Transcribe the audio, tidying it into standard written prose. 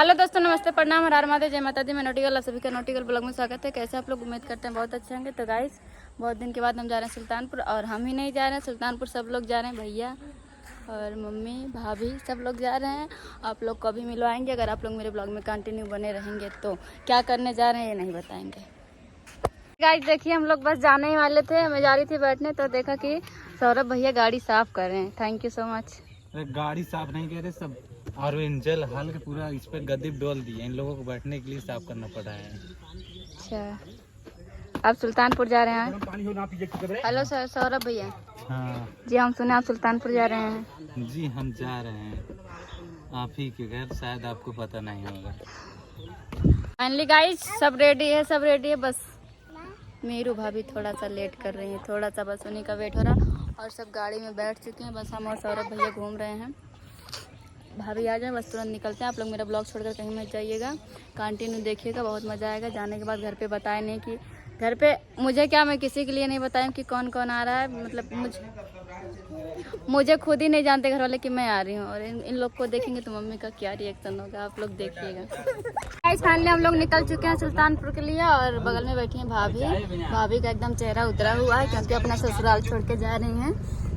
Hello दोस्तों, नमस्ते, प्रणाम, हर हर महादेव, जय माता दी। मैं नोटिकल, आप सभी का नोटिकल ब्लॉग में स्वागत है। कैसे आप लोग? उम्मीद करते हैं बहुत अच्छे होंगे। तो गाइस, बहुत दिन के बाद हम जा रहे हैं सुल्तानपुर, और हम ही नहीं जा रहे हैं, सुल्तानपुर सब लोग जा रहे हैं। भैया और मम्मी, भाभी, सब लोग जा रहे हैं। आप लोग को भी मिलवाएंगे अगर आप लोग मेरे ब्लॉग में कंटिन्यू बने रहेंगे। तो क्या करने जा रहे हैं ये नहीं बताएंगे। गाइस देखिए, हम लोग बस जाने ही वाले थे, मैं जा रही थी बैठने, तो देखा कि सौरभ भैया गाड़ी साफ कर रहे हैं। Thank you so much. गाड़ी साफ नहीं कह रहे सब, और इंजल हल के पूरा इस पे गद्दी डोल दिए। इन लोगों को बैठने के लिए साफ करना पड़ा है। अच्छा, आप सुल्तानपुर जा रहे हैं? हेलो सर, सौरभ भैया। हाँ जी, हम सुने आप सुल्तानपुर जा रहे हैं। जी, हम जा रहे हैं आप ही के घर, शायद आपको पता नहीं होगा। फाइनली गाइस, सब रेडी है, सब रेडी है। बस मीरू भाभी थोड़ा सा लेट कर रही है, थोड़ा सा, बस उन्हीं का वेट हो रहा। और सब गाड़ी में बैठ चुके हैं, बस हम और सौरभ भैया घूम रहे हैं। भाभी आ जाए, बस तुरंत निकलते हैं। आप लोग मेरा ब्लॉग छोड़कर कहीं मत जाइएगा, कंटिन्यू देखिएगा, बहुत मज़ा आएगा। जाने के बाद घर पे बताए नहीं कि घर पे मुझे क्या, मैं किसी के लिए नहीं बताऊँ कि कौन कौन आ रहा है। मतलब मुझे खुद ही नहीं जानते घर वाले कि मैं आ रही हूँ, और इन लोग को देखेंगे तो मम्मी का क्या रिएक्शन होगा, आप लोग देखिएगा। फाइनली हम लोग निकल चुके हैं सुल्तानपुर के लिए, और बगल में बैठी हैं भाभी। भाभी का एकदम चेहरा उतरा हुआ है क्योंकि अपना ससुराल छोड़ के जा रही हैं।